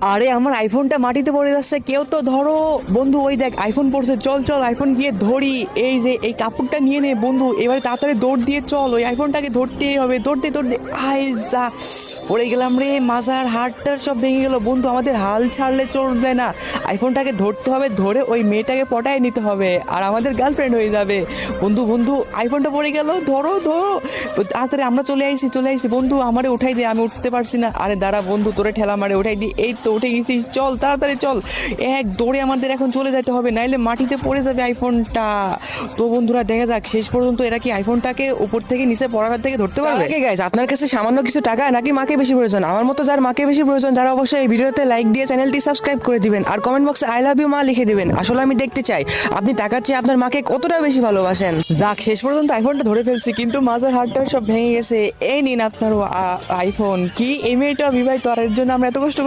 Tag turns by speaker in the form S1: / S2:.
S1: আরে আমার আইফোনটা মাটিতে পড়ে যাচ্ছে, কেউ তো ধরো। বন্ধু ওই দেখ আইফোন পড়ছে, চল চল আইফোন গিয়ে ধরি। এই যে এই কাপড়টা নিয়ে নে বন্ধু, এবারে তাড়াতাড়ি দৌড় দিয়ে চল, ওই আইফোনটাকে ধরতেই হবে। দৌড়তে দৌড়তে আইসা পড়ে গেলাম রে, মাজার হাড়টার সব ভেঙে গেল। বন্ধু আমাদের হাল ছাড়লে চলবে না, আইফোনটাকে ধরতে হবে, ধরে ওই মেয়েটাকে পটায় নিতে হবে আর আমাদের গার্লফ্রেন্ড হয়ে যাবে। বন্ধু বন্ধু আইফোনটা পড়ে গেল, ধরো ধরো তাড়াতাড়ি। আমরা চলে আইছি বন্ধু, আমারে উঠাই দে, আমি উঠতে পারছি না। আরে দাঁড়া বন্ধু, তোরে ঠেলা মারে উঠাই দি। এই তো উঠে গেছিস, চল তাড়াতাড়ি চল। এক দৌড়ে আমাদের এখন চলে যেতে হবে, নাইলে মাটিতে পড়ে যাবে আইফোনটা। তো বন্ধুরা দেখা যাক শেষ পর্যন্ত এরা কি আইফোনটাকে উপর থেকে নিচে পড়ার থেকে ধরতে পারবে।
S2: গাইস, আপনার কাছে সামান্য কিছু টাকা নাকি মাকে বেশি প্রয়োজন? আমার মতো যার মাকে বেশি প্রয়োজন তারা অবশ্যই এই ভিডিওতে লাইক দিয়ে চ্যানেলটি সাবস্ক্রাইব করে দিবেন আর কমেন্ট বক্সে আই লাভ ইউ মা লিখে দিবেন। আসলে আমি দেখতে চাই আপনি টাকার চেয়ে আপনার মাকে কতটা বেশি ভালোবাসেন।
S1: যাক শেষ পর্যন্ত আইফোনটা ধরে ফেলছি, কিন্তু মাজার হাড়টার সব ভেঙে গেছে। এই নিন আপনার আইফোন। কি এই মেয়েটা বিবাহিত আর এর জন্য আমরা এত কষ্ট